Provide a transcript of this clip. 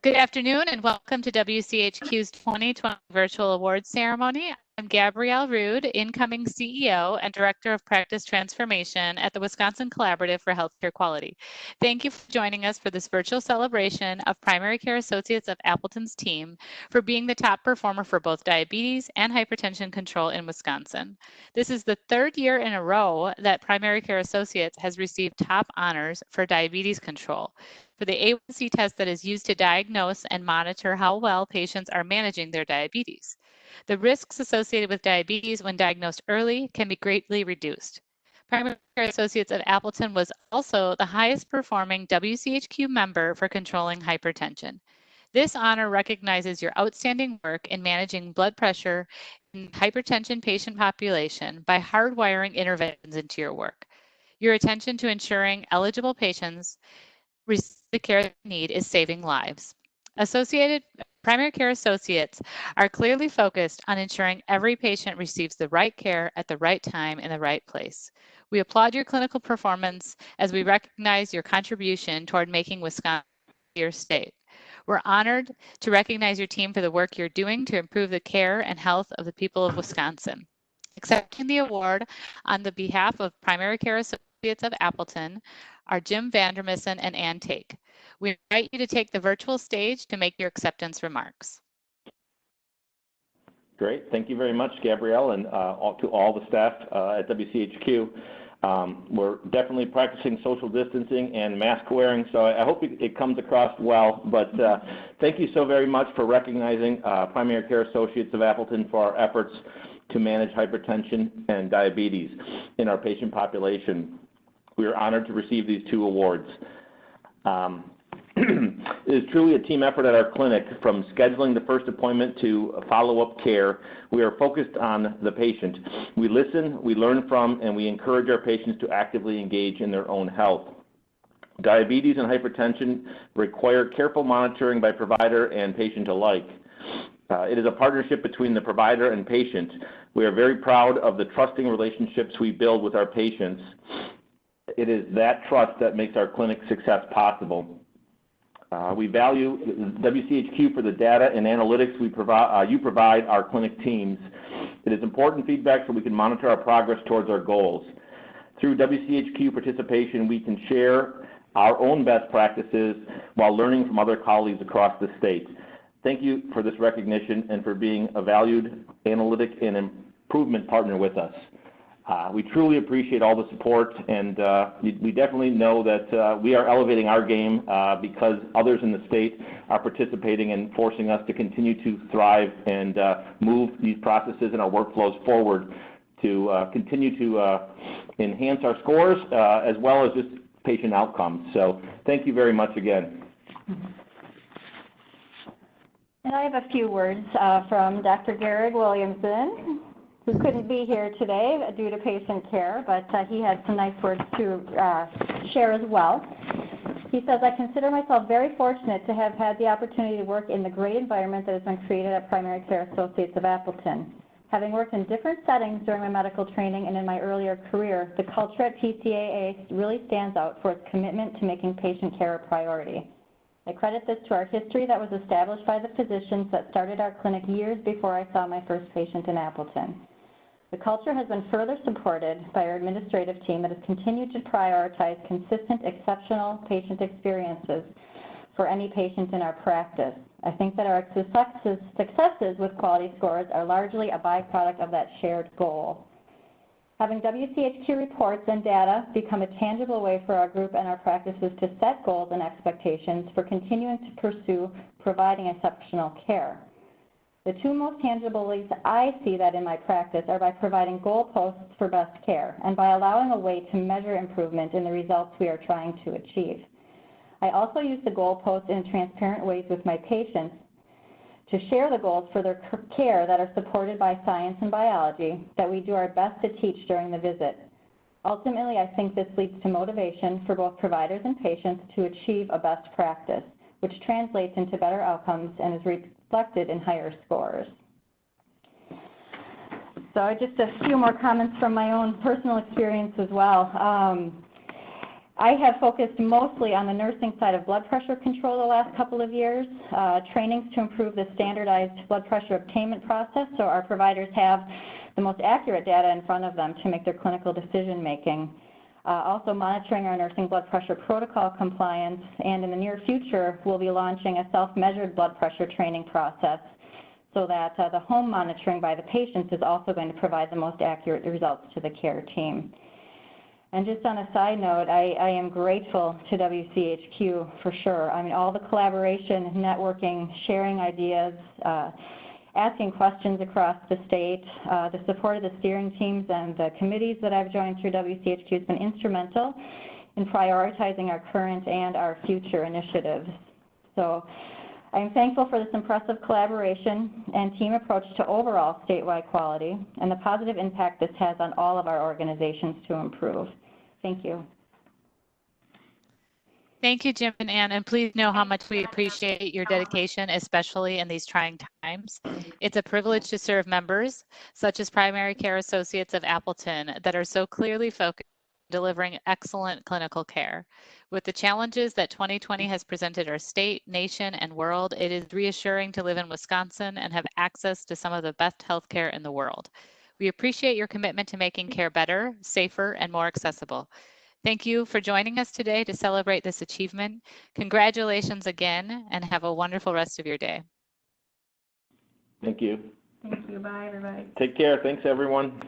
Good afternoon and welcome to WCHQ's 2020 Virtual Awards Ceremony. I'm Gabrielle Rude, incoming CEO and Director of Practice Transformation at the Wisconsin Collaborative for Healthcare Quality. Thank you for joining us for this virtual celebration of Primary Care Associates of Appleton's team for being the top performer for both diabetes and hypertension control in Wisconsin. This is the third year in a row that Primary Care Associates has received top honors for diabetes control, for the A1C test that is used to diagnose and monitor how well patients are managing their diabetes. The risks associated with diabetes when diagnosed early can be greatly reduced. Primary Care Associates of Appleton was also the highest performing WCHQ member for controlling hypertension. This honor recognizes your outstanding work in managing blood pressure in hypertension patient population by hardwiring interventions into your work. Your attention to ensuring eligible patients receive the care they need is saving lives. Associated Primary Care Associates are clearly focused on ensuring every patient receives the right care at the right time in the right place. We applaud your clinical performance as we recognize your contribution toward making Wisconsin your state. We're honored to recognize your team for the work you're doing to improve the care and health of the people of Wisconsin. Accepting the award on the behalf of Primary Care Associates of Appleton are Jim Vandermissen and Ann Take. We invite you to take the virtual stage to make your acceptance remarks. Great. Thank you very much, Gabrielle, and to all the staff at WCHQ. We're definitely practicing social distancing and mask wearing, so I hope it comes across well. But thank you so very much for recognizing Primary Care Associates of Appleton for our efforts to manage hypertension and diabetes in our patient population. We are honored to receive these two awards. It is truly a team effort at our clinic, from scheduling the first appointment to follow-up care. We are focused on the patient. We listen, we learn from, and we encourage our patients to actively engage in their own health. Diabetes and hypertension require careful monitoring by provider and patient alike. It is a partnership between the provider and patient. We are very proud of the trusting relationships we build with our patients. It is that trust that makes our clinic success possible. We value WCHQ for the data and analytics you provide our clinic teams. It is important feedback so we can monitor our progress towards our goals. Through WCHQ participation, we can share our own best practices while learning from other colleagues across the state. Thank you for this recognition and for being a valued analytic and improvement partner with us. We truly appreciate all the support, and we definitely know that we are elevating our game because others in the state are participating and forcing us to continue to thrive and move these processes and our workflows forward to continue to enhance our scores as well as just patient outcomes. So thank you very much again. And I have a few words from Dr. Garrett Williamson, who couldn't be here today due to patient care, but he had some nice words to share as well. He says, I consider myself very fortunate to have had the opportunity to work in the great environment that has been created at Primary Care Associates of Appleton. Having worked in different settings during my medical training and in my earlier career, the culture at PCAA really stands out for its commitment to making patient care a priority. I credit this to our history that was established by the physicians that started our clinic years before I saw my first patient in Appleton. The culture has been further supported by our administrative team that has continued to prioritize consistent, exceptional patient experiences for any patient in our practice. I think that our successes with quality scores are largely a byproduct of that shared goal. Having WCHQ reports and data become a tangible way for our group and our practices to set goals and expectations for continuing to pursue providing exceptional care. The two most tangible ways I see that in my practice are by providing goalposts for best care and by allowing a way to measure improvement in the results we are trying to achieve. I also use the goalposts in transparent ways with my patients to share the goals for their care that are supported by science and biology that we do our best to teach during the visit. Ultimately, I think this leads to motivation for both providers and patients to achieve a best practice, which translates into better outcomes and is reflected in higher scores. So just a few more comments from my own personal experience as well. I have focused mostly on the nursing side of blood pressure control the last couple of years, trainings to improve the standardized blood pressure obtainment process so our providers have the most accurate data in front of them to make their clinical decision making. Also monitoring our nursing blood pressure protocol compliance, and in the near future, we'll be launching a self-measured blood pressure training process so that the home monitoring by the patients is also going to provide the most accurate results to the care team. And just on a side note, I am grateful to WCHQ for sure. I mean, all the collaboration, networking, sharing ideas, asking questions across the state, the support of the steering teams and the committees that I've joined through WCHQ has been instrumental in prioritizing our current and our future initiatives. So I'm thankful for this impressive collaboration and team approach to overall statewide quality and the positive impact this has on all of our organizations to improve. Thank you. Thank you, Jim and Ann, and please know how much we appreciate your dedication, especially in these trying times. It's a privilege to serve members, such as primary care associates of Appleton, that are so clearly focused on delivering excellent clinical care. With the challenges that 2020 has presented our state, nation, and world, it is reassuring to live in Wisconsin and have access to some of the best healthcare in the world. We appreciate your commitment to making care better, safer, and more accessible. Thank you for joining us today to celebrate this achievement. Congratulations again, and have a wonderful rest of your day. Thank you. Thank you. Bye, everybody. Take care. Thanks, everyone.